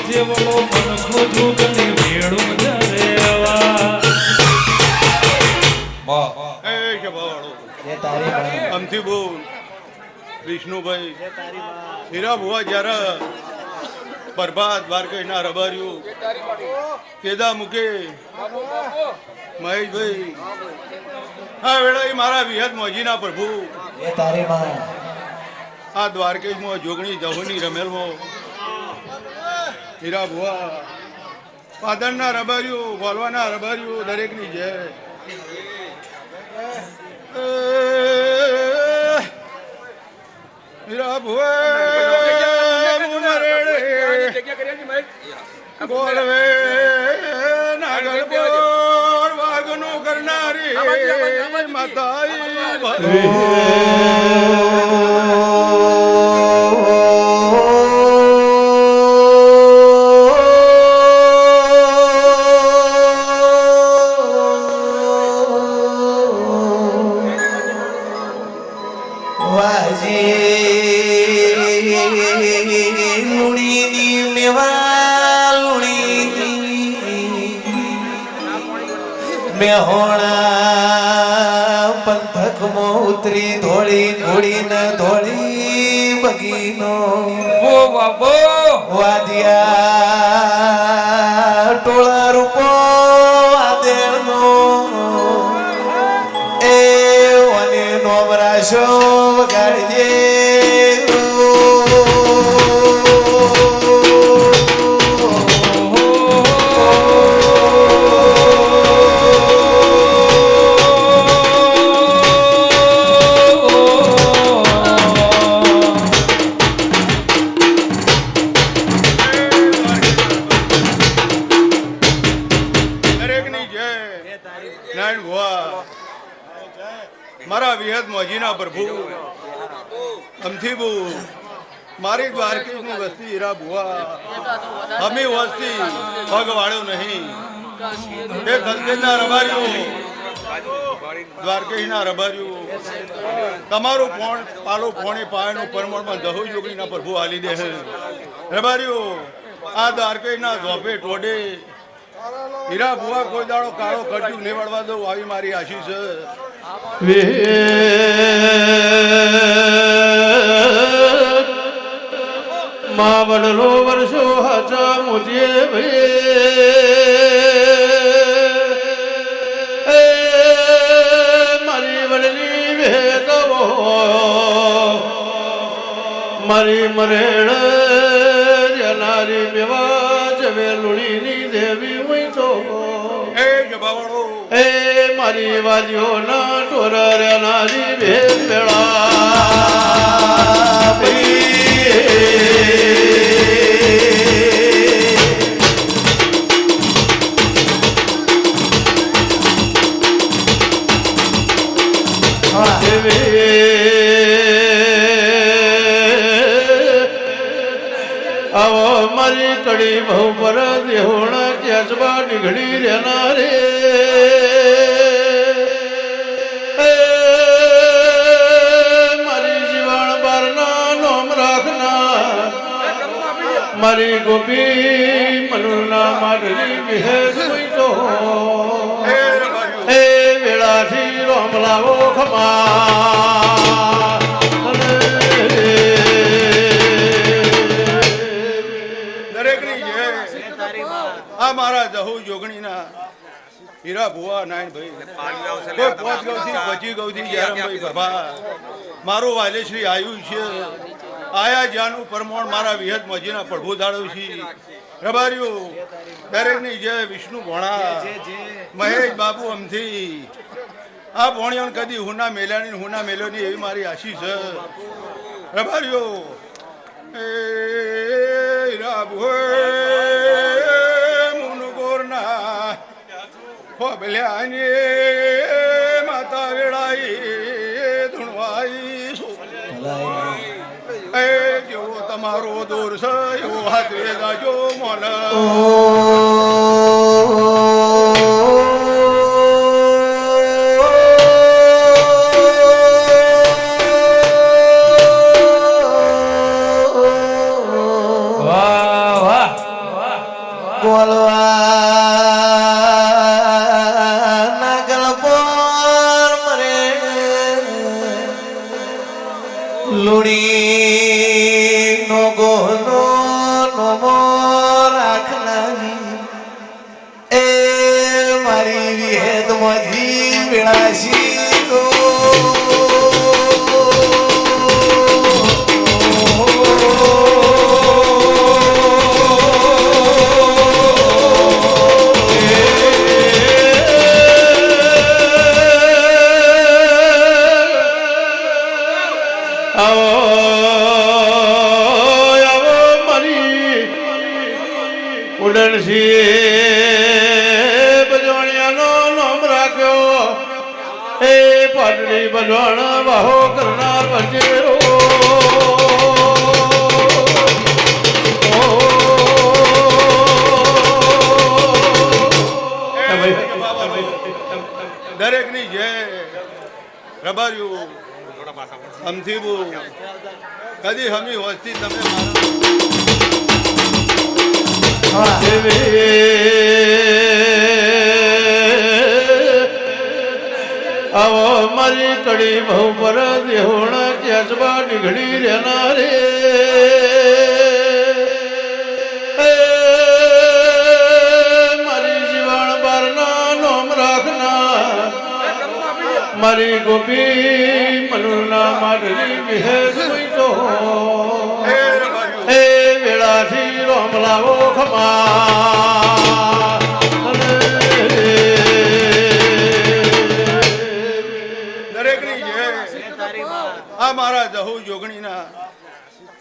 જેવડો મનખો જોગની ભેળું જરે એ કે બાવાળો એ તારી માં અમથી બોલ વિષ્ણુભાઈ હીરા ભુવા જ્યારે પ્રભાત દ્વારકેશના રબાર્યું કેદા મુકે મહેશભાઈ આ વેળા મારા વિહત મોજીના પ્રભુ એ તારી માં આ દ્વારકેશમાં જોગણી જહોની રમેલમાં હીરા ભુવા પાદરના રબાર્યું બોલવાના રબાર્યું દરેકની જય હીરા ભુવા બોલવે નાગર બોર વાગનું કરનારી માતાઈ મેહોણા પંથકમાં ઉતરી ધોળી ઘોડી ને ધોળી બગીનો વાદિયા ટોળા રૂપો આદેરનો એ ઓને નોમરાશો વગાડજે મારા વિહત મોજીના પ્રભુ અમથી બુ મારી દ્વારકેશની વસ્તી હીરા ભુવા અમે વસ્તી પગ વાળ્યો નહીં એ ધનતેજના રબાર્યું દ્વારકેશના રબાર્યું તમારું ફોન પાલો ફોને પાયાનું પરમણમાં દહુ યોગીના પ્રભુ આલી દે રબાર્યું આ દ્વારકેશના ધોપે ટોડે હીરા ભુવા કોઈ દાડો કાળો કરજુ નિવાડવા દઉં આવી મારી આશીષ માં વડલો વર્ષો હાચા મુજે મારી વડલી ભેદવો મારી મરેણ જનારી મેવા જવે લુણીની દેવી હું તો એ જબાવડો એ મારી વાલીઓ ના ટોર નારી ભેદ મેળા આવો મારી કડી બહુ પર દેહોણા ક્યાચબા નીકળી રહેના રે મારી જીવાણ બારના નોમ રાખના મારી ગોપી મનુના મારી વિહેશ તો એ વેળાથી રોમ લાવો ખમા આ મારા દહુ જોગણીના હીરા ભુવા નાયણભાઈ પોચ ગૌથી પચી ગૌથી જયરામભાઈ પ્રભા મારું વાલેશ્રી આવ્યું છે આયા જ્યાંનું પરમોણ મારા વિહત મજીના પ્રભુ દાડવ છે રબારીઓ દરેકની જય વિષ્ણુ ભોણા મહેશ બાબુ અમથી આ ભોણિયાને કદી હુના મેલાની હુના મેલોની એવી મારી આશીષ છે રબારીઓ એ હીરા ભુવા માતા વેળાઈ ધૂણવાઈ એ જેવો તમારો દોર છે એવો હાથ જાજો મોલ ગોલવા નાગલપોર મરે લુણી નો ગોનો નમો રાખનારી એ મારી વિહેદ મજી વિળાસી બજવાણિયાનો નામ રાખ્યો એ પાટડી બજવાણ વાહો કરનાર બજેરો દરેકની જય રબાર્યું અમથીબુ કદી હમી હોસ્તી તમે આવો મારી કડી બહુ પર દેહોણ ક્યાચબા નીકળી રહેના રે મારી જીવાણ બારના નોમ રાખના મારી ગોપી મનુના મારી વિહેશ તો એ વેળાથી રોમ લાવો ખમા દરેકની જય આ મારા જહુ જોગણીના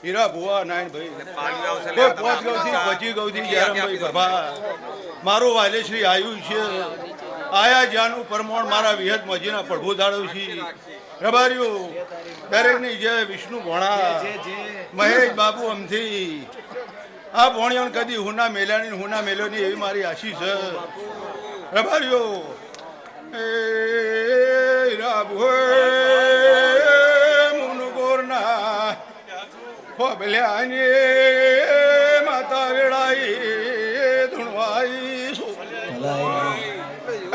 હીરા ભુવા નાયણભાઈ પોચ ગૌથી પચી ગૌથી જયરામભાઈ ભભા મારું વાલેશ્રી આયુ છે આયા જ્યાંનું પરમોણ મારા વિહત મજીના પ્રભુ દાડવ છે રબાર્યું દરેકની જય વિષ્ણુ ભોણા મહેશ બાબુ અમથી આ ભોણિયાને કદી હુના મેલાની હુના મેલોની એવી મારી આશીષ છે રબાર્યો એ રાભુ મુનગોરના ફોબલ્યાની માતા વેળાઈ ધૂણવાઈ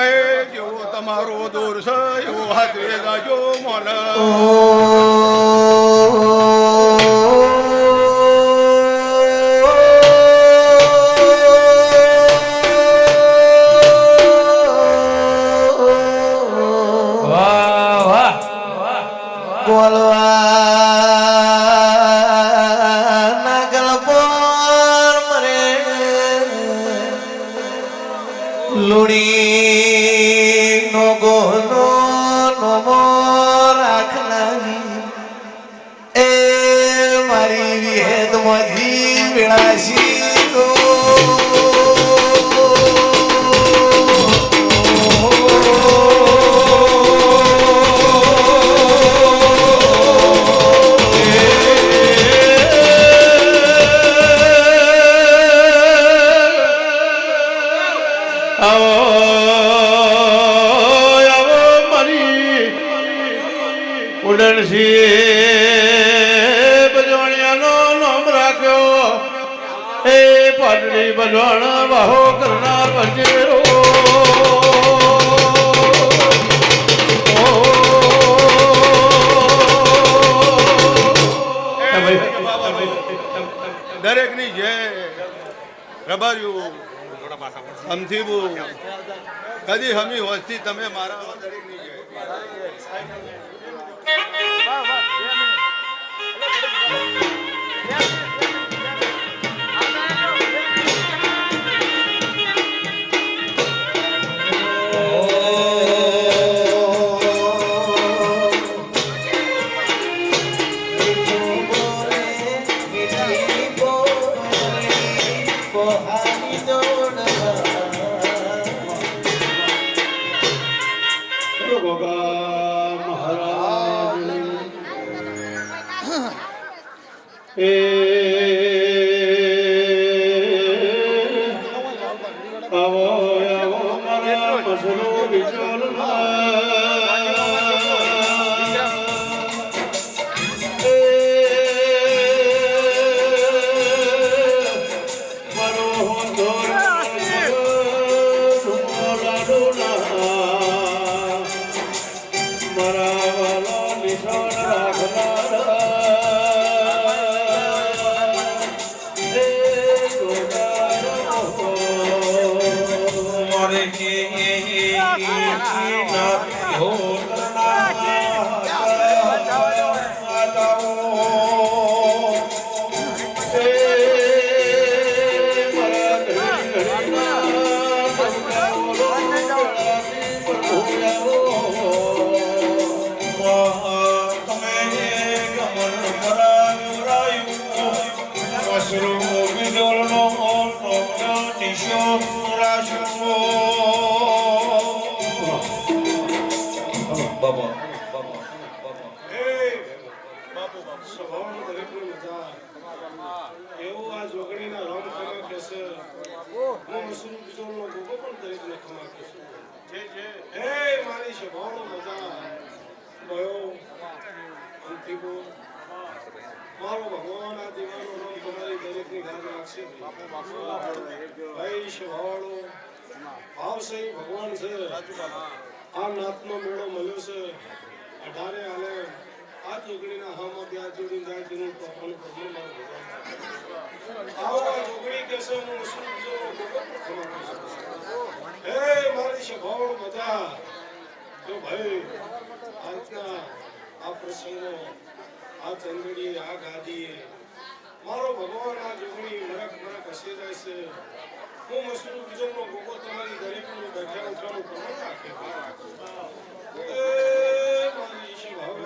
એ જેવો તમારો દોર છે એવો હાથે જાજો મોલ લુણી નો ગોનો નમો રાખનારી એ મારી વિહેદ મજી વિળાસી બજવાણિયાનો નામ રાખ્યો એ પાટડી બજવાણ વાહો કરનાર બજેરો દરેકની જય રબાર્યું અમથીબુ કદી હમી હોસ્તી તમે મારા દરેકની જય આવો આવો મારા મસલો વિચોલ મારો મારો ભગવાન આ દીવાનો નામ તમારી દરેકની ગાદ રાખશે ભાઈ શિવાળો ભાવ સહી ભગવાન છે આ નાતનો મેળો મળ્યો છે 18 હાલે આ જોગણીના હામાં બે હાથ જોડીને જાય તેનું ટોપાનું પગલું મારું ભગવાન આવો આ જોગણી કહેશે હું શું જો હે મારી શિવાળો મજા જો ભાઈ આજના આ પ્રસંગો આ ચંદડી આ ગાદી મારો ભગવાન આ જોગણી મરક મરક હસે જાય છે હું મસરૂ બીજોનો ગોગો તમારી દરેકનું બેઠા ઉઠવાનું પ્રમાણ રાખે એ મારી શિવાળો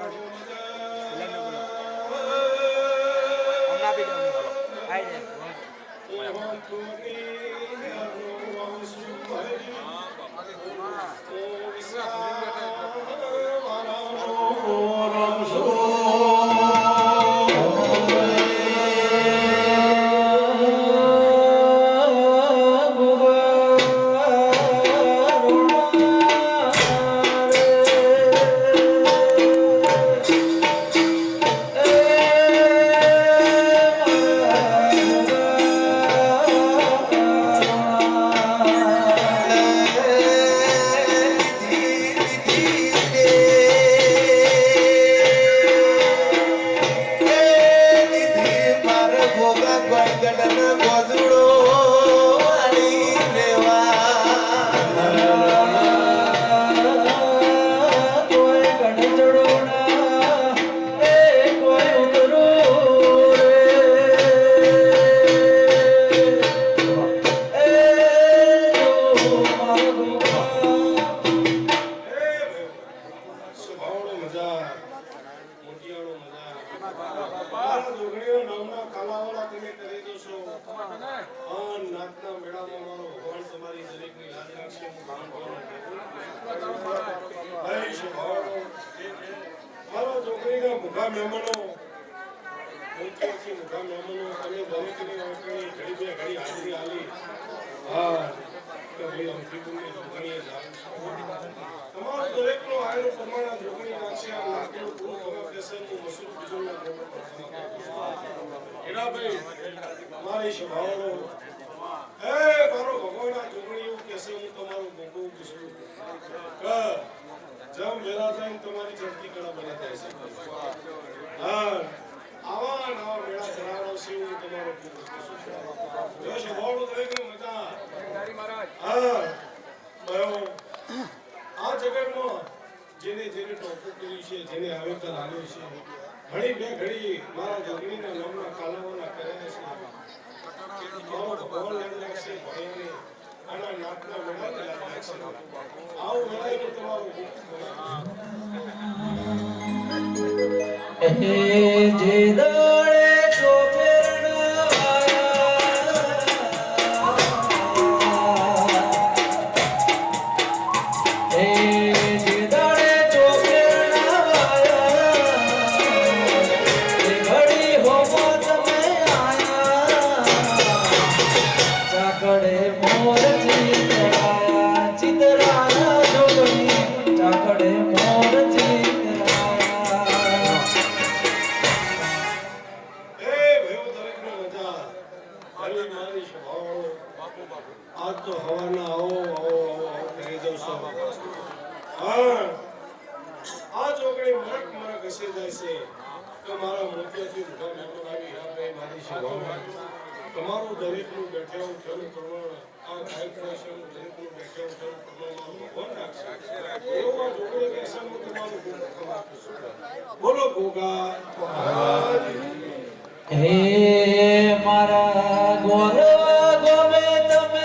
તમારું દરેકનું બેઠે ઉઠેલું કરવા આ ગાયકના છે દરેકનું બેઠે ઉઠેલું કરવામાં ભગવાન રાખશે એવા જોડે કહેશે હું તમારું ભોગ આપીશ બોલો ભોગા હે મારા ગોર ગોમે તમે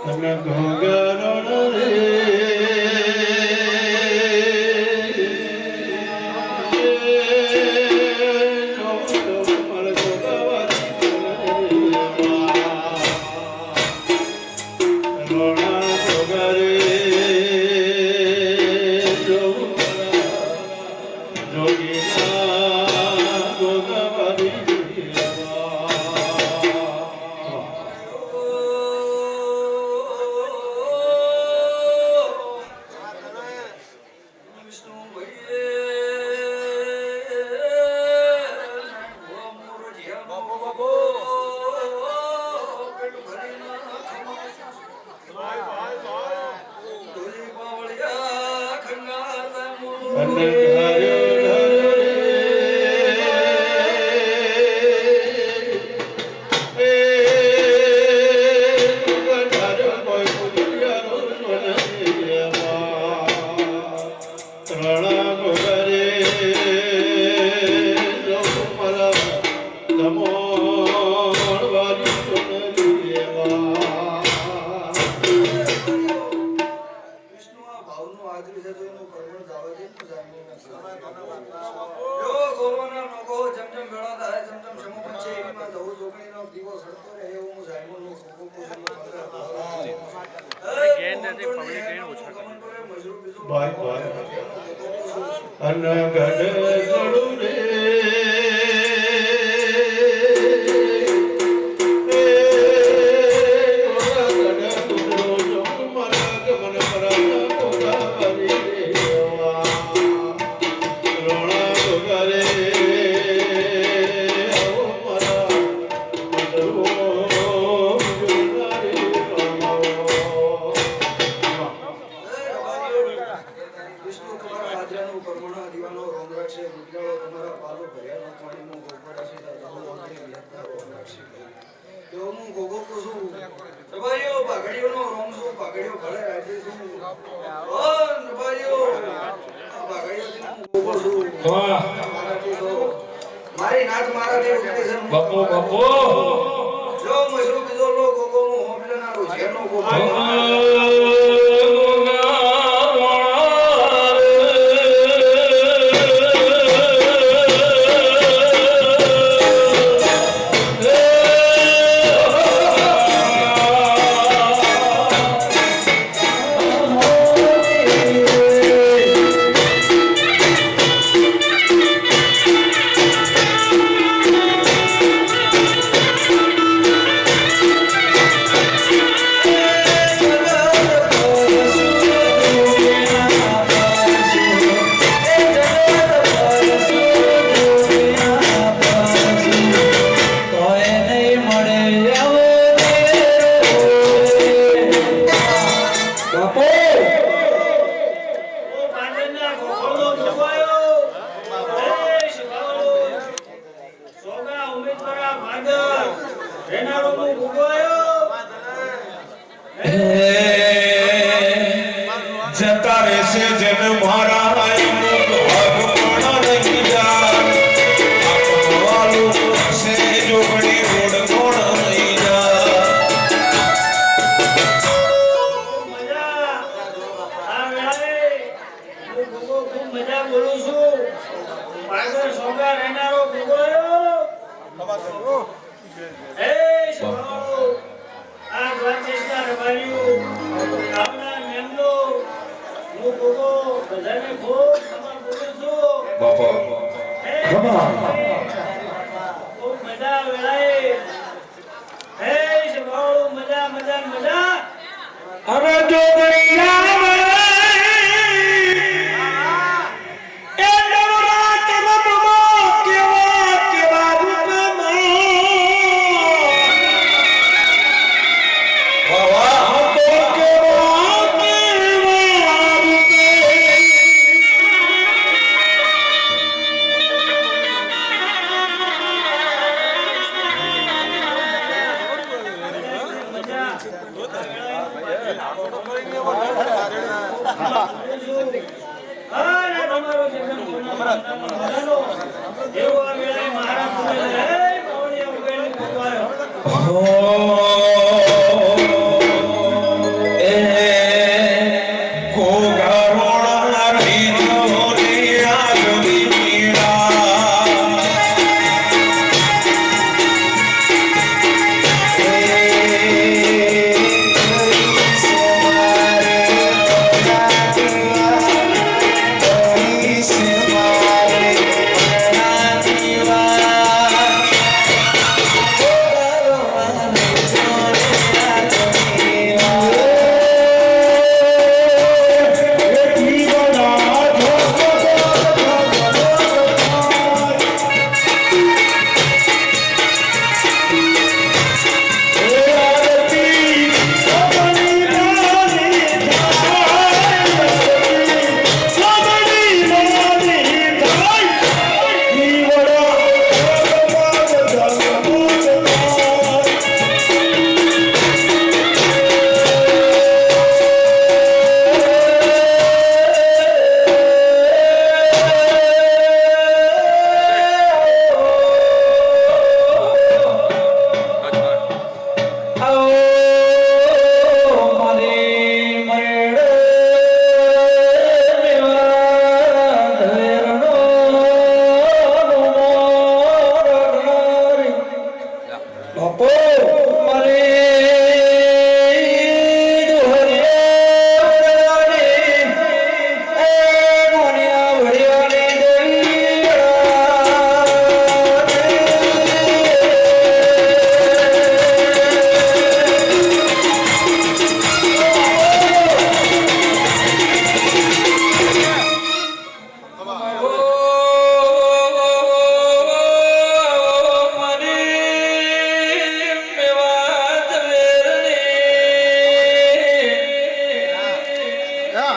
અને ઘોંઘરણ રે મારી નાથ મારા દેવ ઉદ્દેશન બાપો બાપો જો મજરૂ બીજો લોકો કોનું હોબલેના રોજેનો ગોપો Hey! ખૂબ મજા વેળાએ હે શિવાળો મજા મજા મજા અરે જોગણી આવે એ નવરાત રમવા કેવા કેવા રૂપમાં વાહ તો કેવા કેવા રૂપે અરે તમારો જન્મ મજાનો એવો આ વેળાએ મહારાજ બોલે હે પાવડિયા ઉગેલો ભગવાયો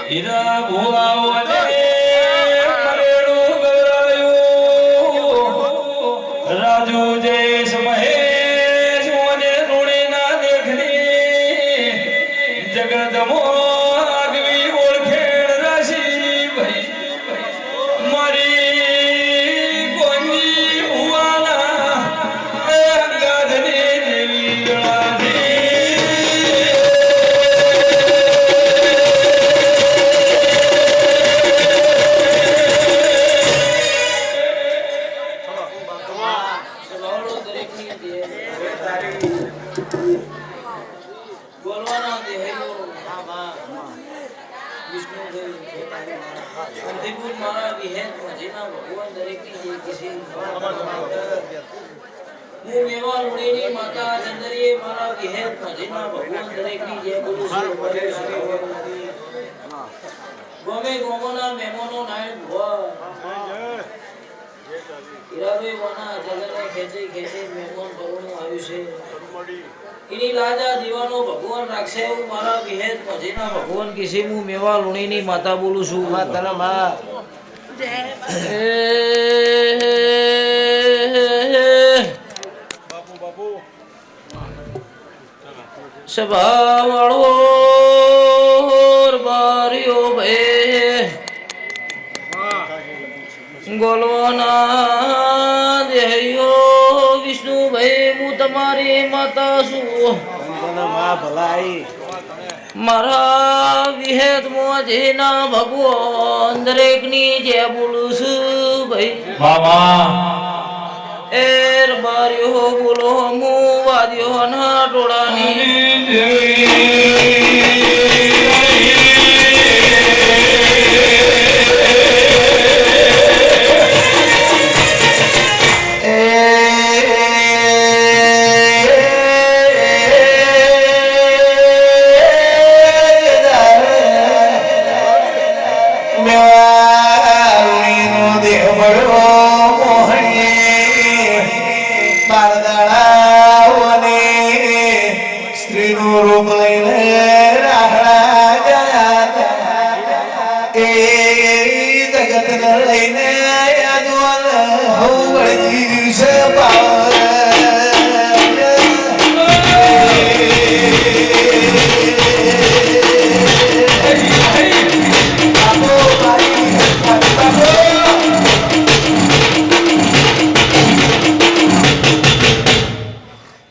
હીરા ભુવાઓને મરેડું ગરાયું રાજુ જયેશ મહેશ મને રૂડીના દેખની જગતમો આગવી ઓળખેડ રાશી ભાઈ મારી કોની ભુવાના ગાધની દેવી ગણાધી બોલવાના દેહયો વિષ્ણુ અંતિમુલ મારા વિહેત જેના ભગવાન દરેકની જે કિસી હું મેવા લુણીની માતા ચંદરીએ મારા વિહેત જેના ભગવાન દરેકની જે બોલું છું ગમે ગોમોના મેમોનો નાયણ ભુવા હીરાભાઈ વાના જગને ખેંચે ખેંચે મહેમાન કરવાનું આવ્યું છે એની લાજા દીવાનો ભગવાન રાખશે એવું મારા વિહેત મજીના ભગવાન કિસી હું મેવા લુણીની માતા બોલું છું માતાના માં સભા વાળો બારીઓ ભાઈ ગોલવાના દેહયો વિષ્ણુભાઈ હું તમારી માતા છું મારા વિહેત મોજીના ભગવાન દરેકની જે બોલું છું ભાઈ એર બારીઓ બોલો હું વાદ્યો ના ટોળાની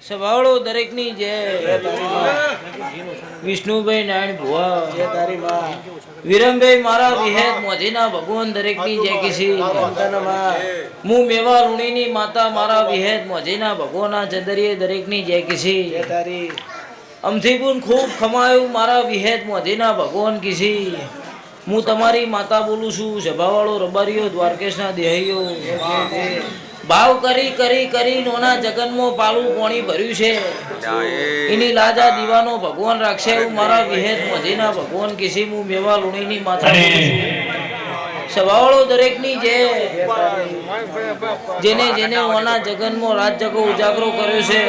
સભાળો દરેકની જય વિષ્ણુભાઈ નારાયણ ભુવા જય તારી માં વિરમભાઈ મારા વિહેત મોજીના ભગવાન દરેકની જય કિસી હું મેવા લુણીની માતા મારા વિહેત મોજીના ભગવાનના ચંદરીએ દરેકની જય કિસી જય તારી અમથીપુન ખૂબ ખમાયું મારા વિહેત મોજીના ભગવાન કિસી હું તમારી માતા બોલું છું સભાવાળો રબારીઓ દ્વારકેશના દેહૈયો ભાવ કરી કરી કરી નોના જગનમાં પાલું પાણી ભર્યું છે એની લાજા દીવાનો ભગવાન રાખશે એવું મારા વિહેત મજીના ભગવાન કિસી હું મેવા લુણીની માતા બોલું છું સભાવાળો દરેકની જે જેને જેને ઓના જગનમાં રાત જગો ઉજાગરો કર્યો છે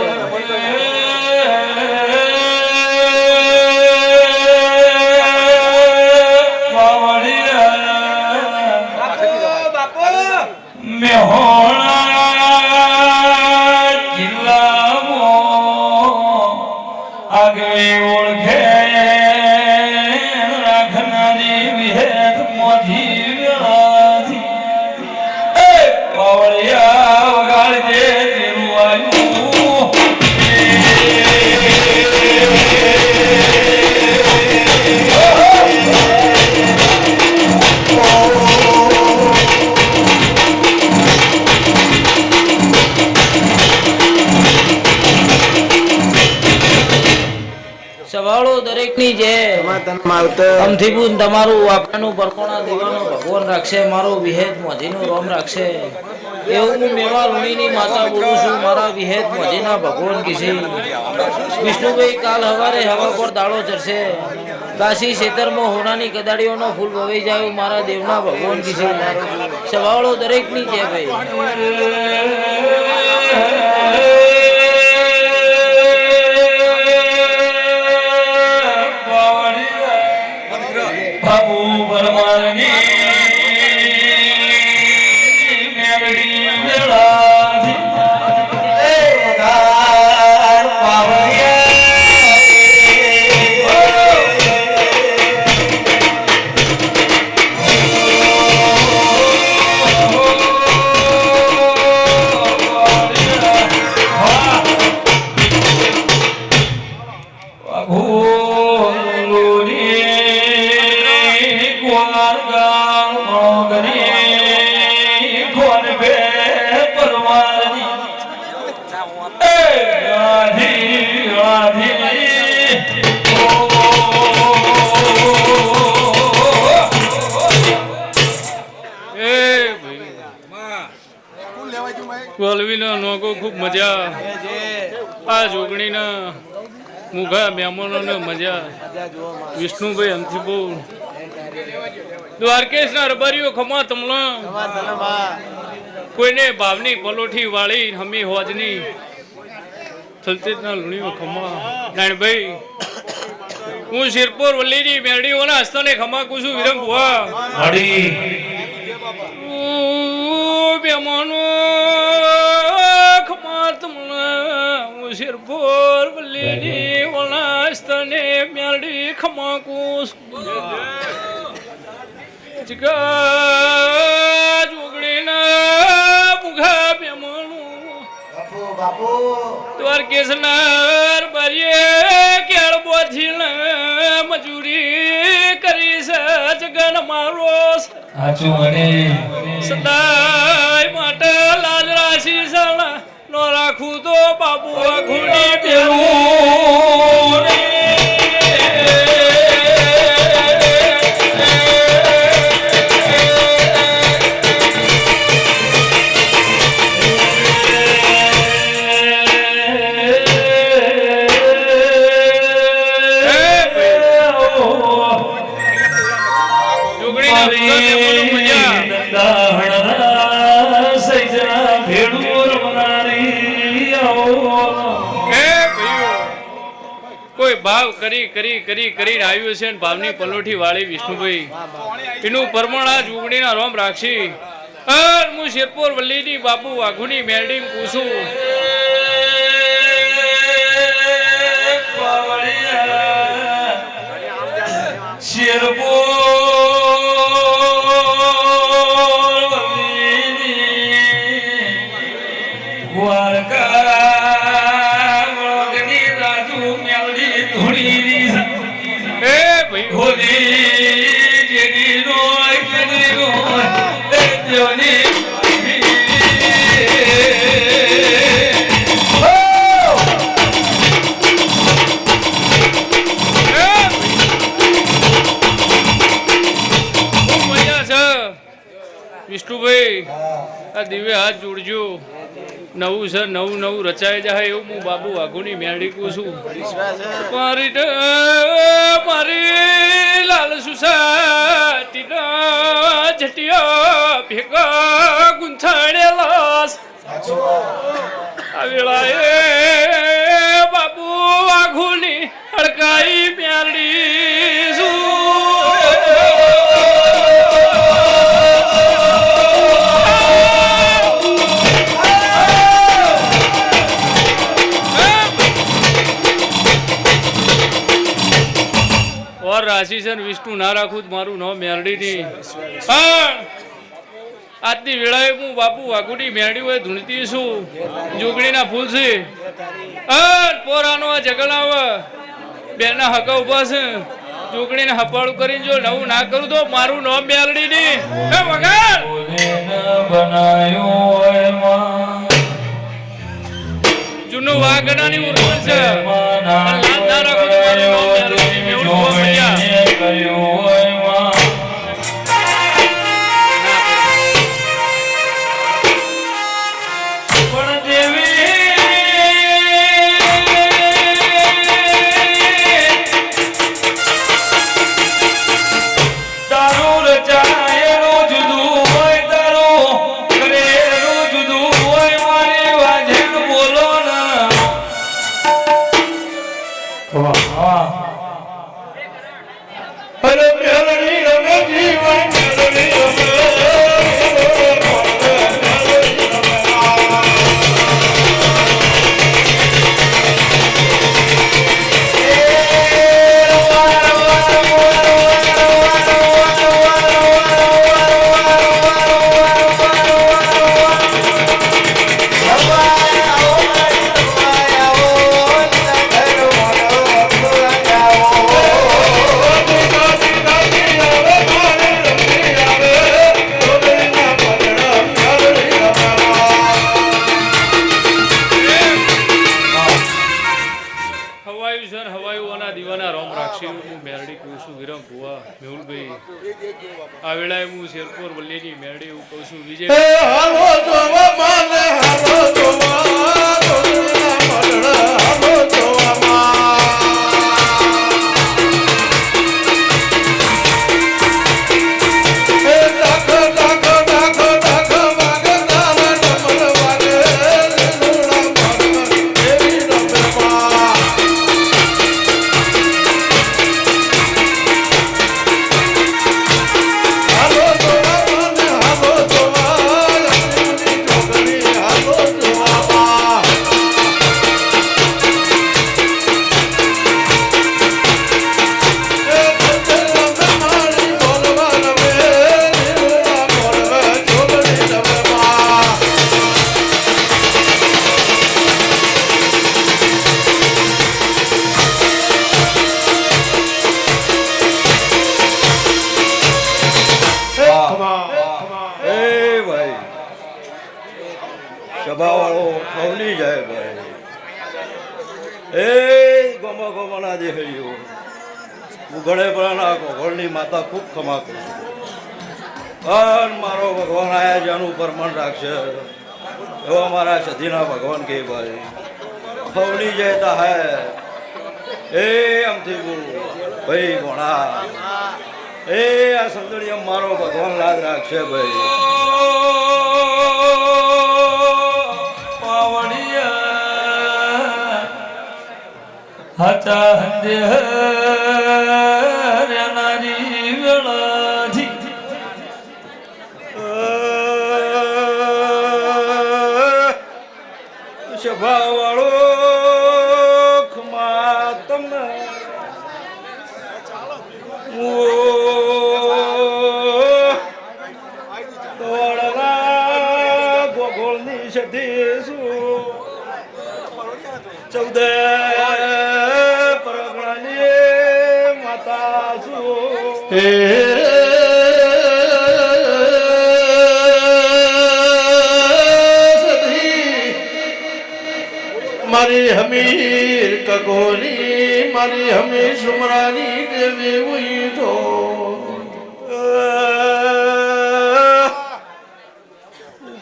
સવાળો દરેકની જે અમથીપુન તમારું વાપરાનું પરકોણા દેવાનો ભગવાન રાખશે મારો વિહેત મોજીનો રોમ રાખશે એવું હું મેવા લુણીની માતા બોલું છું મારા વિહેત મોજીના ભગવાન કિસી વિષ્ણુભાઈ કાલ હવારે હવા પર દાડો ચડશે કાશી ખેતરમાં હોનાની કદાડીઓનો ફૂલ વવાઈ જાય મારા દેવના ભગવાન કિસી સવાળો દરેકની જે ભાઈ વલવીના નોકો ખૂબ મજા આ જોગણીના મુઘા મહેમાનોને મજા વિષ્ણુભાઈ અમથીપુર દ્વારકેશના રબારીઓ ખમા તમલા કોઈને ભાવની પલોઠી વાળી હમી હોજની સલતેજના લુણીઓ ખમા નાણભાઈ હું શિરપુર વલ્લીજી મેરડીઓના હસ્તને ખમા કું છું વિરમ ભુવા મહેમાનો ખમા તમલા હું શિરપુર વલ્લીજી ઓના હસ્તને મેરડી ખમા કું જોગણીના મુઘા મહેમાનો દ્વારકેશના રબારીએ કેળ બોથી મજૂરી કરી છે જગન મારો સદાય માટે લાજ રાશી સળા નો રાખું તો બાપુ ઘૂડી પેલું ભાવ કરી કરી કરી કરીને આવ્યું છે ભાવની પલોઠી વાળી વિષ્ણુભાઈ એનું પરમણ આ જોગણીના રોમ રાખશી હું શેરપોર વલ્લીની બાપુ વાઘુની મેરડી પૂછું વિષ્ણુભાઈ આ દિવ્ય હાથ જોડજો નવું છે નવું નવું રચાઈ જાય એવું હું બાબુ વાઘુની મેરડી કહું છું મારી લાલ સુસાટી જટિયા ભેગા ગુંથાણેલા આ વેળાએ બાબુ વાઘુની હડકાઈ મેરડી શું રાશિ છે વિષ્ણુ ના રાખું મારું નામ મેરડી ની પણ આજની વેળાએ હું બાપુ વાઘુની મેરડી હોય ધૂણતી છું જોગણીના ફૂલ છે પોરાનો આ જગણાવ બેના હકા ઉભા છે જોગણીને હપાળું કરીને જો નવું ના કરું તો મારું નામ મેરડી ની વગર જૂનું વાઘનાની ઉર્વર છે લાલ ના રાખું તો મારું નામ મેરડી આ વેળાએ હું શેરપોર વલ્લીની મેરડી એવું કહું છું વિજય હાલો જોવા માને હાલો જોવા હાલો જોવા સભાવાળો ખવલી જાય ભાઈ એ ગમો ગમોના દેહળીઓ હું ગણેપરાના ઘોળની માતા ખૂબ ખમા કરું છું મારો ભગવાન આયા જાનું પર મન રાખશે એવો મારા સધીના ભગવાન કે ભાઈ ખવલી જાય તા હે એ આમથી ભાઈ ભોણા એ આ સંદડી મારો ભગવાન લાજ રાખશે ભાઈ હતા હંધેરનારી વેળાથી સભાવાળો ખમા તમને દોડના ગોગોળની સતીશું 14 પરગણાની માતા છું હે સધી મારી હમીર કગોની મારી હમીર સુમરાની દેવી હુઈ તો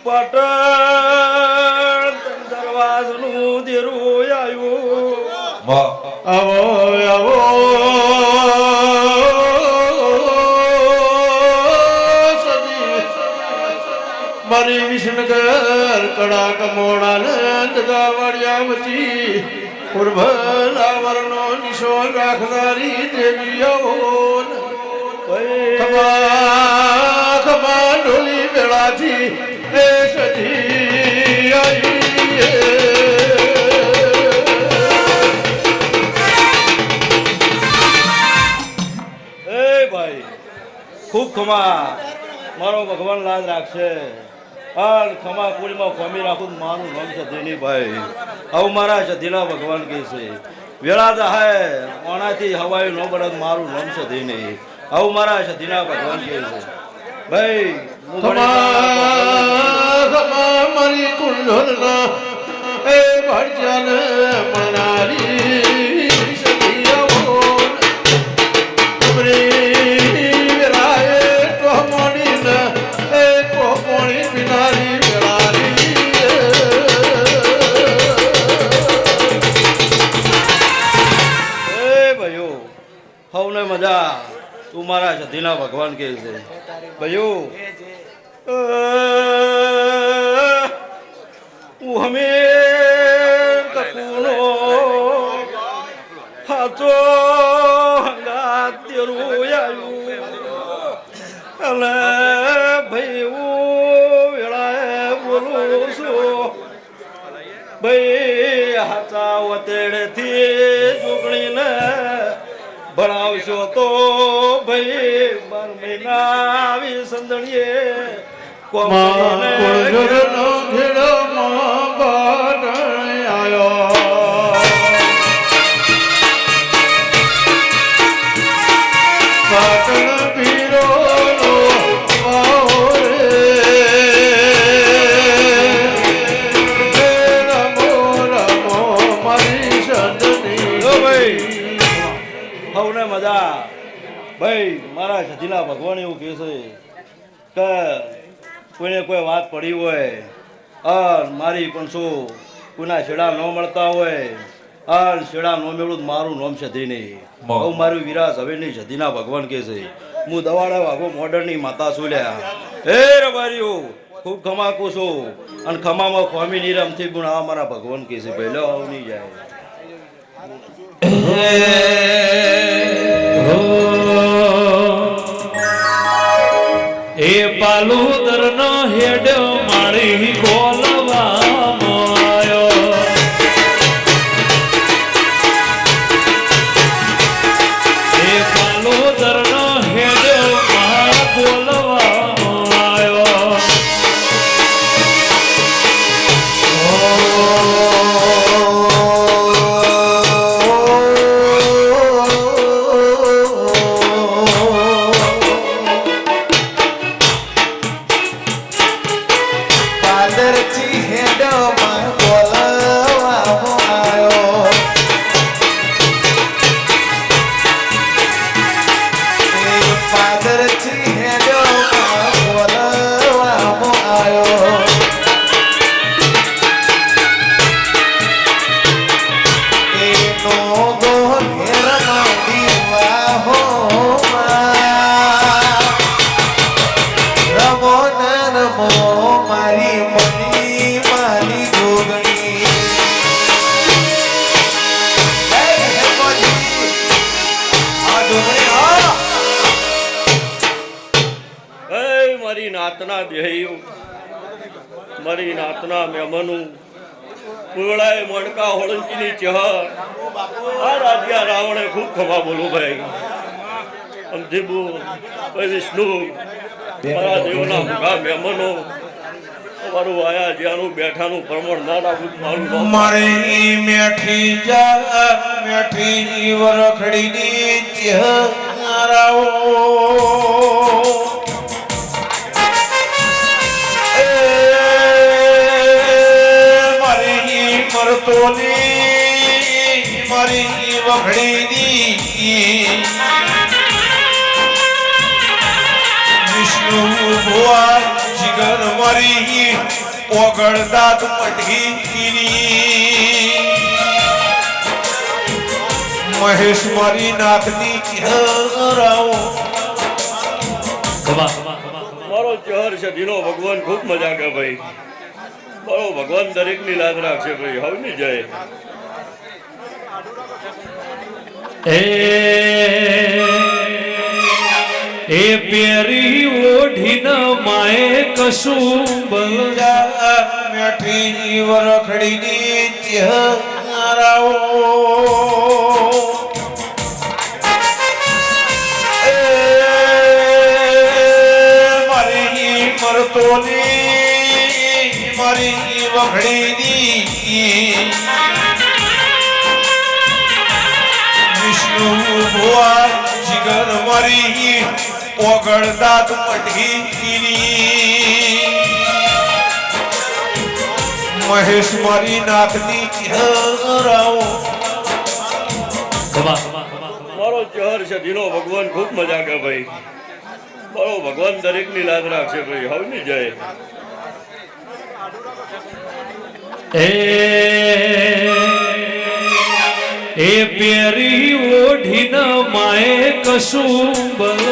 પાટણ દરવાજનું દેરું આવ્યું આવો આવો સદી મારી વિષ્ણુગર કડા કમોડા નંદ ગાવડિયા વચી પૂર્વલાવરનો નિશો રાખનારી દેવી આવો ખમા ખમા ઢોલી વેળાથી એ સધી આવી ભાઈ ખૂબ ખમા મારો ભગવાન લાજ રાખશે અને ખમા કુળમાં ખમી રાખું તો મારું નામ છે ધીની ભાઈ હવે મારા સધીના ભગવાન કહે છે વેળા જાય ઓણાથી હવાઈ ન બળદ મારું નામ છે ધીની હવે મારા સધીના ભગવાન કહે છે ભાઈ હું ખમા મારી કુંડલના એ ભજન મનારી સદીઓ વેરાએ તો મોડી ન એ કોપોણી બિનારી વેળારી એ ભાઈઓ હવને મજા તું મારા સધીના ભગવાન કહે છે ભાઈઓ હું હમે કપૂનો હાચો હંગાત તેરું આવ્યું અને ભાઈ હું વેળાએ બોલું છું ભાઈ હાચા વતેડેથી જોગણીને ભણાવશો તો ભાઈ 12 મહિના આવી સંદણીએ કુળજરનો ઘેડમાં બાટણ આયો બાટણ પીરોનો વાહો રે રમો રમો મારી સંદની ભાઈ હવને મજા ભાઈ મારા સધીના ભગવાન એવું કહે છે કે કોઈને કોઈ વાત પડી હોય અને મારી પણ શું કોઈના છેડા ન મળતા હોય અને છેડા ન મેળવું તો મારું નામ સધી નહીં હવે મારું વિરાસ હવેની સધીના ભગવાન કહે છે હું દવાડા વાગો મોડર્નની માતા છું લ્યા હે રબારીઓ ખૂબ ખમાકું છું અને ખમામાં ખોમી નિરમથી ગુણ આ મારા ભગવાન કહે છે પહેલો આવ નહીં જાય એ પાલુદર નો હેડ મારી બોલવામાં આવ્યો એ પાલુદર નો હેડ મારા બોલવામાં આવ્યો મારી નાતના મહેમાનો પુરળાએ મણકા હોળંકીની ચહર આ રાજ્યા રાવણે ખૂબ ખમા બોલું ભાઈ અંતિબુ ભાઈ વિષ્ણુ મારા દેવના ભૂખા મહેમાનો તમારું આયા જ્યાંનું બેઠાનું પ્રમાણ ના રાખું મારું મારી મેઠી વરખડીની ચહેરાઓ મારી મરતોની મારી વખડીની વિષ્ણુ ભુવા જીગર મારી ઓગળદાત મઢી મહેશ મારી નાથની ચહેરાઓ મારો ચહર સદીનો ભગવાન ખૂબ મજા કરે ભાઈ મારો ભગવાન દરેકની લાજ રાખશે ભાઈ હવની જય એ પેરી ઓઢીન માએ કશું બલજા મેઠી વરખડીની ચહેરાઓ મારી મરતોની મારી વખડીની વિષ્ણુ ભુવા જીગર મારી ઓગળદાત મઢી મહેશ મારી નાથની ચહેરાઓ મારો ચહર સદીનો ભગવાન ખૂબ મજા કરે ભાઈ મારો ભગવાન દરેકની લાજ રાખશે ભાઈ હવની જય એ પેરી ઓઢીન માએ કશું બલ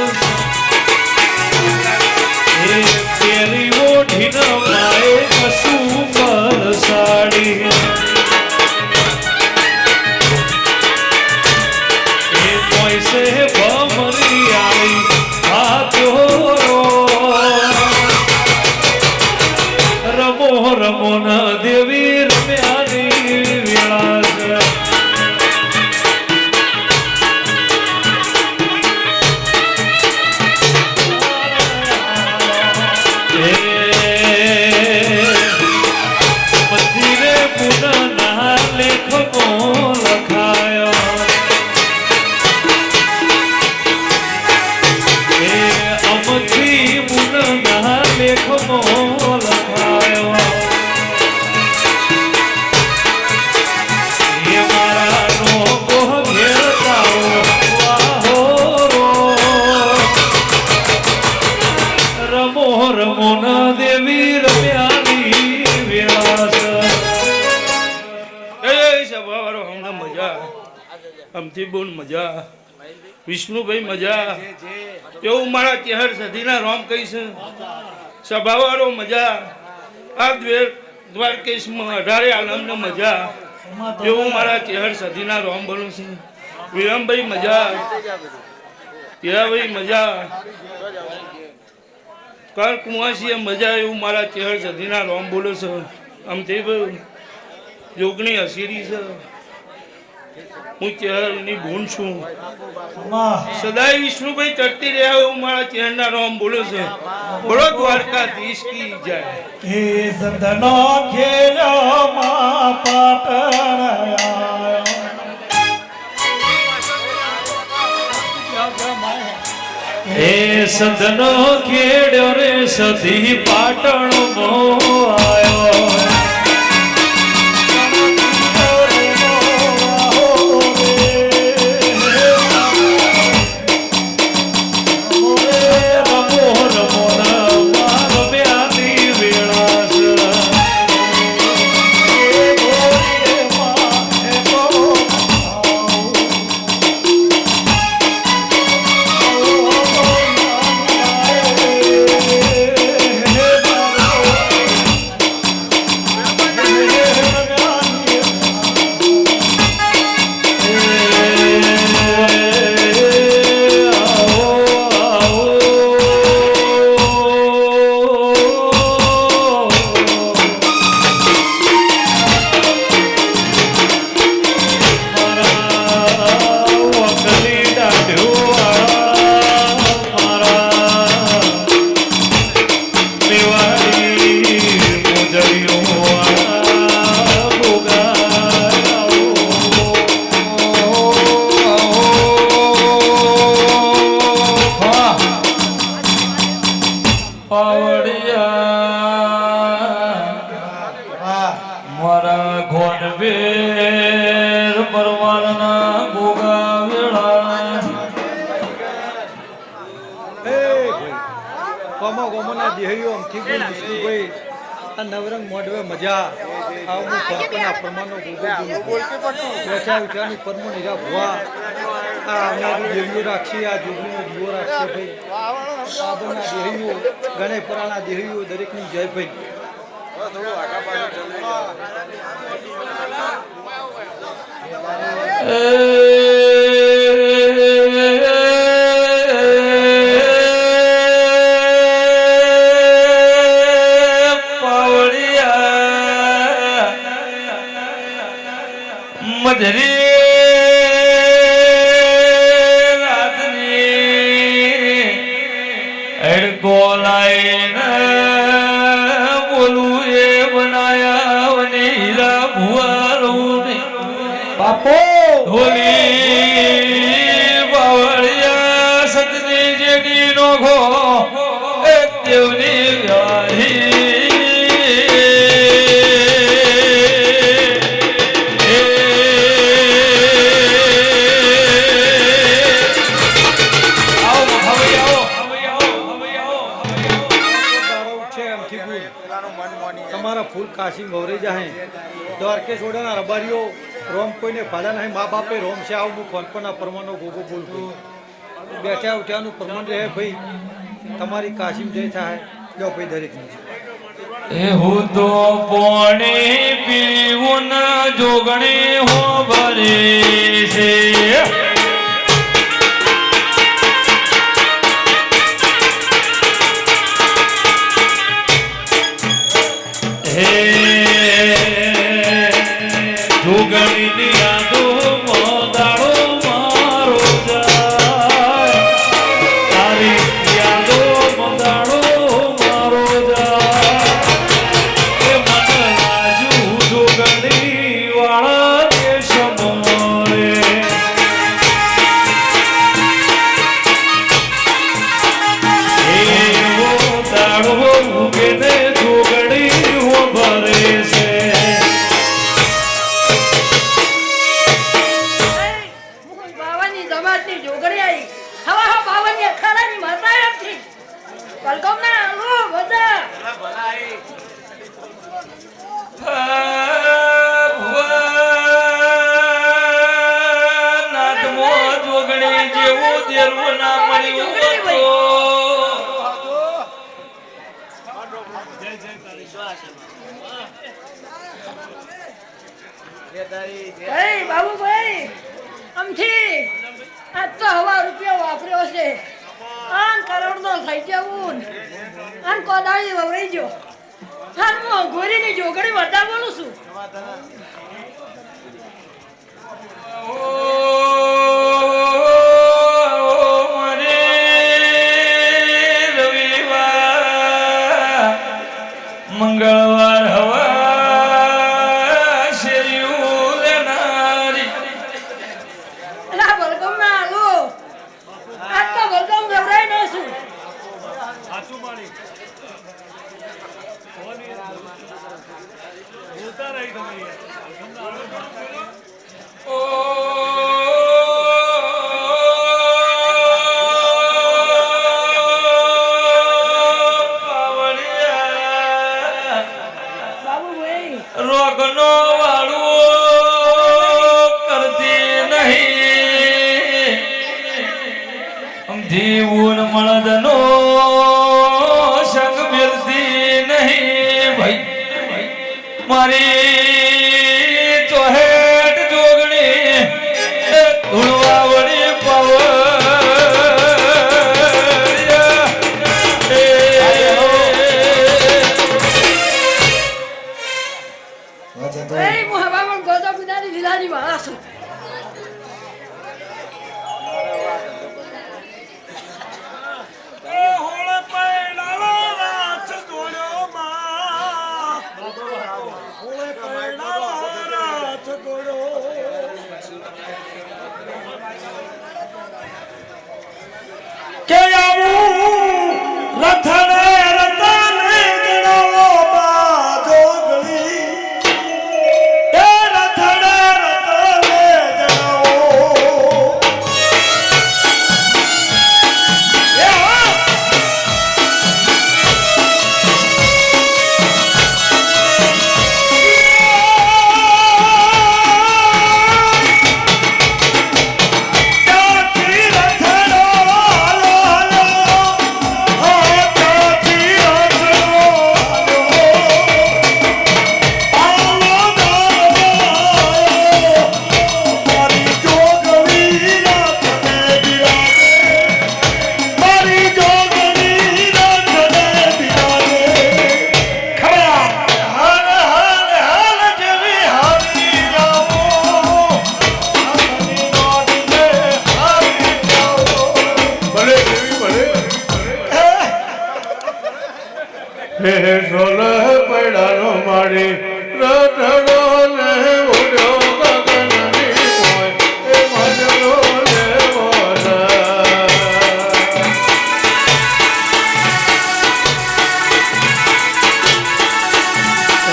એ પેરી ઓઢીન માએ કશું બલ સાડી એ પોઈસે ભમરી આવી રમો રમો ના દેવી રમ્યાની વેળા અમથી બોલ મજા વિષ્ણુભાઈ મજા એવું મારા ચહેર સધીના રોમ કહીશ સભાવાળો મજા આ દ્વારકેશમાં 18 આલમનો મજા એવું મારા ચહેર સધીના રોમ બોલું છું વિરમભાઈ મજા હીરાભાઈ મજા કર કુંવાસીએ મજા એવું મારા ચહેર સધીના રોમ બોલું છું અમથી ભાઈ જોગણી હસીરી છે હું ચહેરની ભૂન છું સદાય વિષ્ણુભાઈ ચડતી રહ્યા એવું મારા ચહેરના રોમ બોલો છે બોલો દ્વારકાધીશ કી જય હે સંતનો ખેલો માં પાટણ એ સંતનો ખેડ્યો રે સધી પાટણ મો આયો વિષ્ણુભાઈ આ નવરંગ મોઢવે મજા આવું કંપના પ્રમાણનો બેઠા ઉઠાનું પરમો નિરા ભવા આ અમારી દેવીઓ રાખશે આ જોગણીનો દીવો રાખશે ભાઈ આ બના દેહીઓ ગણે પરાણા દેહીઓ દરેકની જય ભાઈ મધરી રાતની એડકો લાઈને બોલું એ બનાયા અને હીરા ભુવારું બાપો ઢોલી બાવળિયા સતની જેડી નોખો એક દેવની વ્યાહી તમારા ફૂલ કાશી મોરે જાય દ્વારકે છોડ્યાના રબારીઓ રોમ કોઈને ફાળા નહીં મા બાપે રોમ છે આવું હું કોનપના પરમાનો ગોગો બોલતો બેઠા ઉઠ્યાનું પરમાન રહે ભાઈ તમારી કાશીમ જય થાય જો ભાઈ દરેક હું તો પોણી પીવું જોગણી હો ભરી છે જોગણીની યાદો મોદાળો મારો જાય તારી યાદો મોદાળો મારો જાય એ મન રાજુ જોગણી વાળા દેશ મોરે એવો દાડો ઉગે ને જોગણી હો ભરે છે બાબુભાઈ આમથી આજ તો હવા રૂપિયા વાપર્યો છે આન કરોડ નો થઈ જવું આન કોદાળી વવરાઈ ગયો આન હું ગોરીની જોગણી વધારે બોલું છું મંગળવાર હવા રોગનો વાળો કરતી નહીં જીવન મળદનો સંગ મિલતી નહીં ભાઈ મારી ચોહેટ જોગણી ધૂળવાવડી કે આવું રથને રતને ગણો બાજોગળી એ રથને રતને ગણો ગઢડો ને ઉડ્યો ગગનની કોઈ એ મજલો લેવો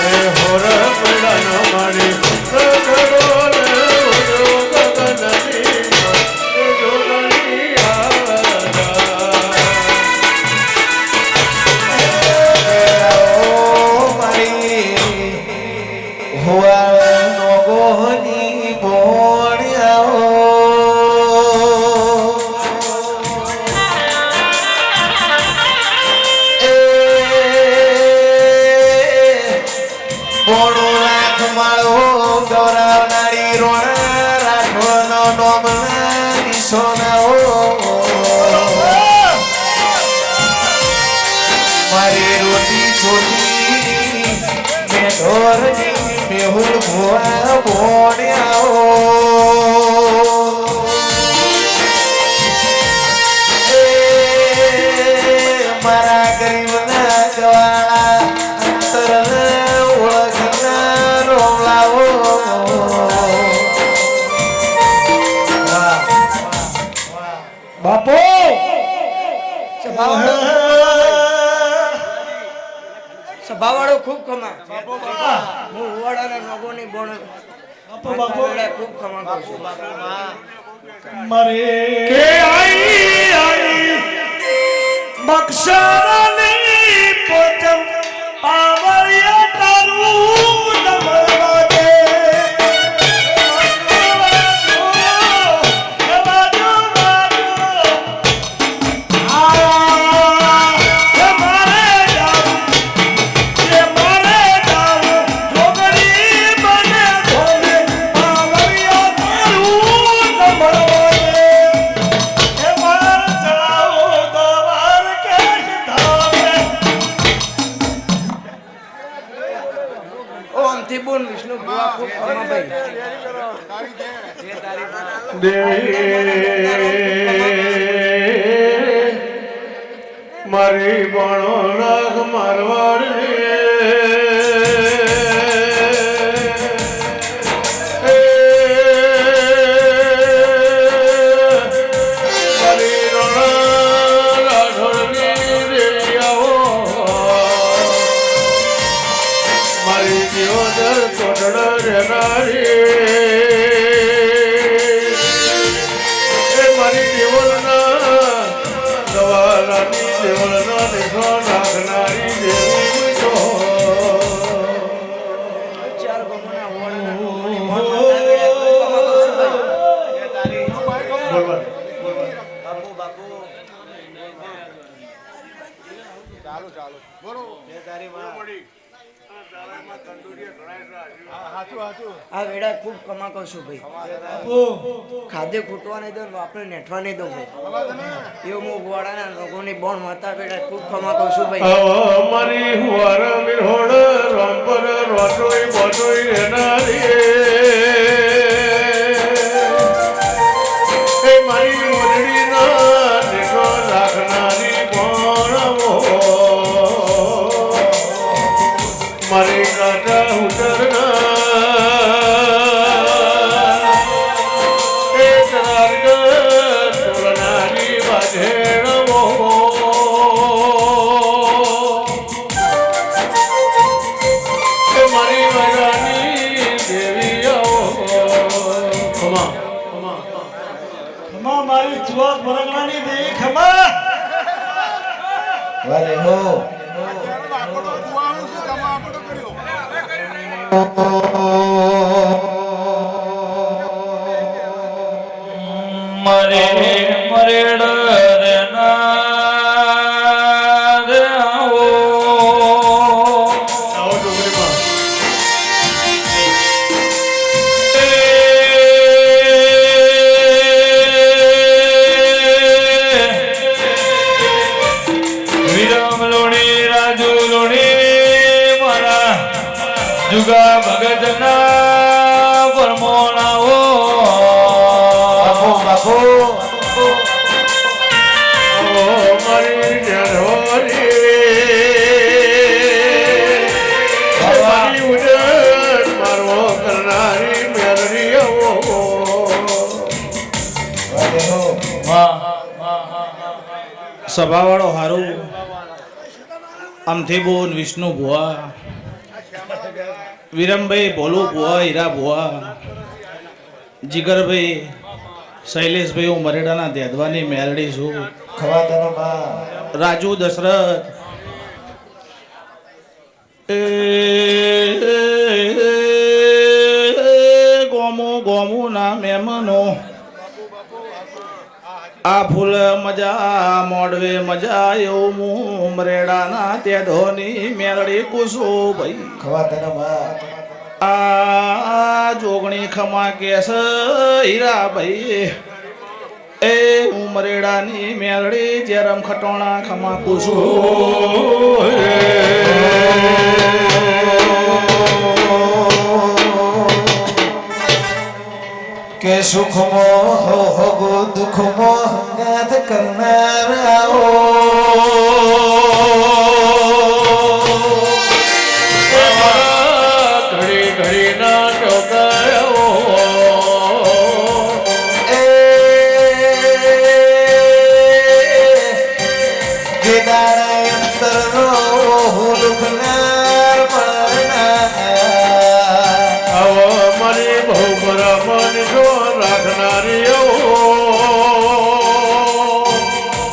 એ હોર પડાનો મારી ગઢડો ને ઉડ્યો ગગનની કોઈ એ જોગણી મારી રોટી છોટી મેં ઢોરની મેહુલ ભોળા ભોળ્યાઓ મારા ગરીબના જવાળા અંતરને ઓળખના રોમલાઓ બાપો સભાવાળો ખૂબ ખમા હું ઉવાડાના નગોની બોણ ખૂબ ખમા કરું છું મારે કે આઈ બક્ષરની પોતમ પાવળિયા તારું નમરવા દે બોલ વિષ્ણુ ભુવા ખૂબ ખમા ભાઈ દેવી મારી બણો રાખ મારવાડી મારી રોણા રાઠોડની દેવિયાઓ મારી જીવન કોટડા રહેનારી એ મારી જીવનના દવારાની જીવનના દેખો નાખનારી દેવી તો ચાર ગમના ઉવાડાના નગોની બોણ માતા બાપુ આ વેડા ખૂબ કમા કરશું ભાઈ ખાધે ખૂટવા નહીં દો આપણે નેઠવા નહીં દો ભાઈ એવું હું ઉવાડાના નગોની બોણ માતા વેડા ખૂબ કમા કરશું ભાઈ મારી હુવાર મિરહોડ રામપર રોટોઈ બોટોઈ રહેનારી એ મારી મોજડીના દેખો રાખનારી બોણવો મારી કાંટા ઉતરના એ તરાર્ગ તોલનારી બાધેણવો એ મારી મજાની દેવીઓ ખમા ખમા મારી ચુવાત બરગણાની દેવી ખમા વાલે હો મરે મરેડ રે ના રે આવો આવો ડુંગરીમાં વિરમ લોણી રાજુ લોણી મારા જુગા ભગતના પરમોણાઓ બાપુ મારી જરોરી મારી ઉડે સભાવાળો હારું અમથી બોન વિષ્ણુ ભુવા વિરમભાઈ ભોલું ભુવા હીરા ભુવા જીગરભાઈ શૈલેષભાઈ હું મરેડાના દેદવાની મેલડી છું ખવાતનો બા રાજુ દશરથ ગોમો ગોમો ના મહેમાનો આ ફૂલ મજા મોડવે મજા એવું હું મરેડાના તેધોની મેલડી કુસો ભાઈ ખવાતનો બા આ જોગણી ખમા કેસ હીરા ભાઈ એ ઉમરેડાની મેલડી જેરમ ખટોણા ખમા કુસો કે સુખમો હો દુખમો હંગાત કરનારાઓ ઘડી ઘડી ના ટોકાયો જે દાડા અંતરનો દુખનાર આવો મારી બહુ બરાબર જો રાખનારી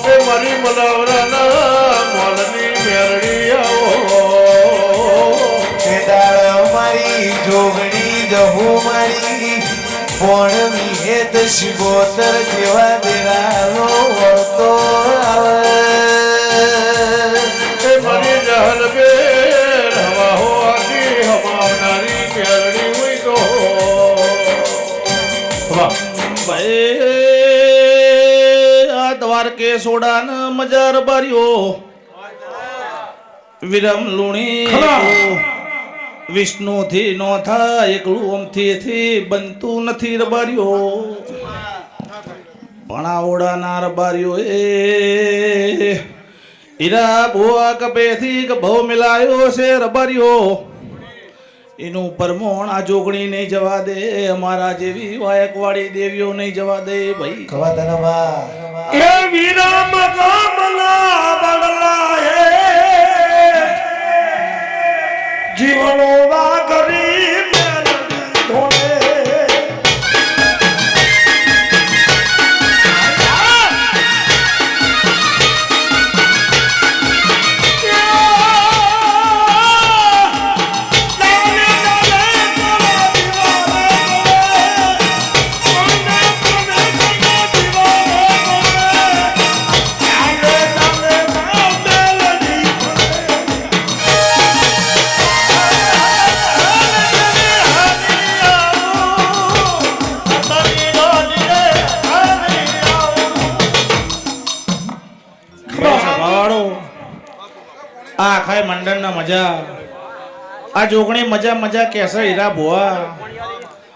એ મારી મલાવરાના મોલની મેરડી આવો મારી જોગણી જહુ મારી પણ વિહેત શિવોતર જેવા દેરાનો વળતો એ મારી જહલ બે હવા હો આખી હમાવનારી મેરડી હોય તો ભાઈ આ દ્વારકે સોડાન મજાર બાર્યો વિરમ લુણી વિષ્ણુ થી નો થાય એકલું ઓમથી બનતું નથી રબાર્યો ભણાવડાના રબાર્યો એ હીરા ભુવા કપેથી ભવ મિલાયો છે રબાર્યો એનું પરમોણ આ જોગણી નહીં જવા દે અમારા જેવી વાયકવાળી દેવીઓ નહીં જવા દે ભાઈ ખવાતનમાં એ વિરામ ગામના બદલા હે જીવનો વાગરી મેલડી ધોળે આ ખાય મંડળના મજા આ જોગણી મજા મજા કેસે હીરા ભુવા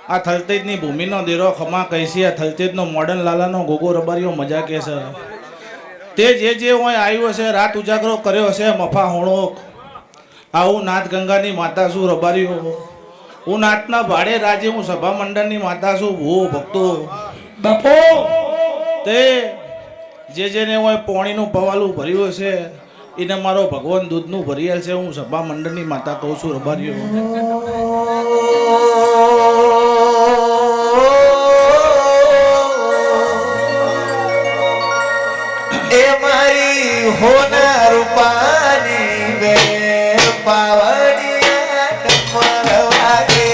આ થલતેજની ભૂમિનો દેરો ખમા કહીશી આ થલતેજનો મોડર્ન લાલાનો ગોગો રબારીઓ મજા કેસે તે જે હોય આવ્યો છે રાત ઉજાગરો કર્યો છે મફા હોણોક આવું નાથ ગંગાની માતા છું રબારીઓ હું નાથના ભાડે રાજે હું સભા મંડળની માતા છું ભૂ ભક્તો બાપો તે જેને હોય પોણીનું પવાલું ભર્યું છે એને મારો ભગવાન દૂધનું ભરિયેલ છે હું સભા મંડળની માતા કહું છું રબારીઓ એ મારી હોના રૂપાની વે પાવડિયા ડમર વાગે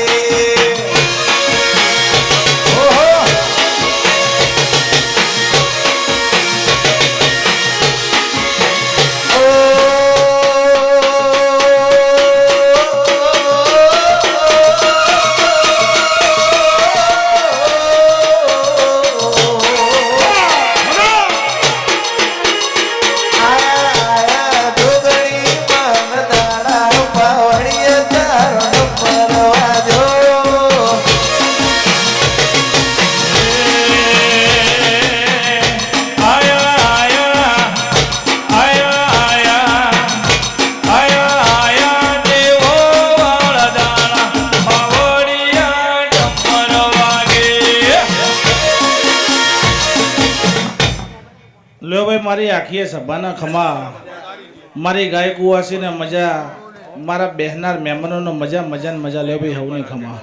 મારી આખીએ સભાના ખમા મારી ગાય કુવાસીને મજા મારા બેહનાર મહેમાનોનો મજા મજા ને મજા લે ભાઈ હવની ખમા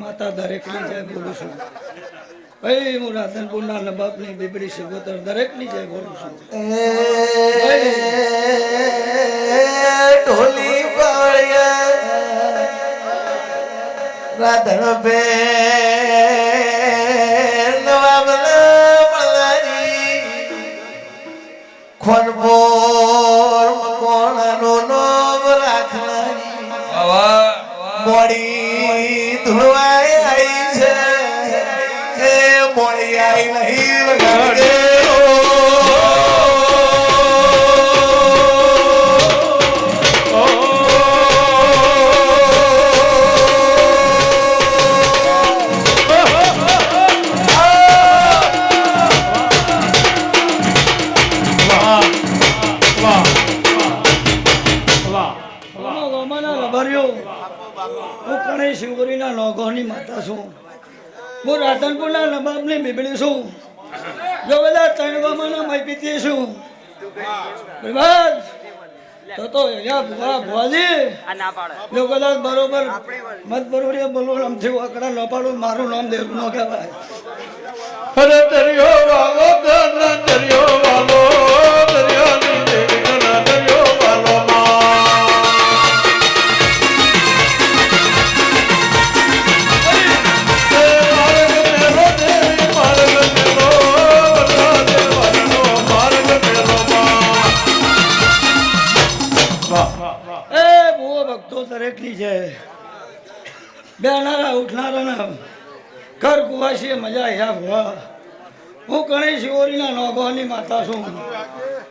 માતા દરેકની જય બોલું છું. હું રાધનપુરના નવાબની બીબડી સિગોતર દરેકની જય બોલું છું. ઢોલી રાધણ બે ખોનપોર કોણાનો નામ રાખનારી મોડી ધુળવાઈ આવી છે એ મોડી આવી નહીં વગાડે શિવગોરીના નોગોની માતા છું. હું રાધનપુરના નવાબની બીબડી છું. જો બધા ત્રણ માહિતી છું. તો ભુવાજી જો કદાચ બરોબર મત બરોબર બોલું આમથી આકડા ન પાડું મારું નામ દેવું ન કહેવાય. અરે દરિયો વાલો દરિયો વાલો દરિયાની દેવી દરિયો વાલો દરેકની છે બેનારા ઉઠનારા ઘર કુવાસી મજા યા ભવા. હું કણી શિવોરીના નોગોની માતા છું.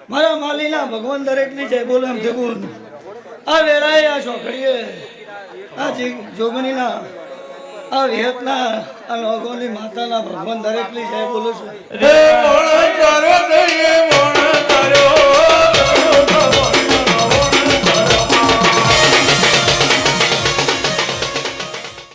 મારા માલીના ભગવાન દરેકની છે બોલે એમ જગુન આ વેળાએ આ છોકરીએ આ જોગણીના આ વિહતના આ નોગોની માતાના ભગવાન દરેકની છે બોલું છું.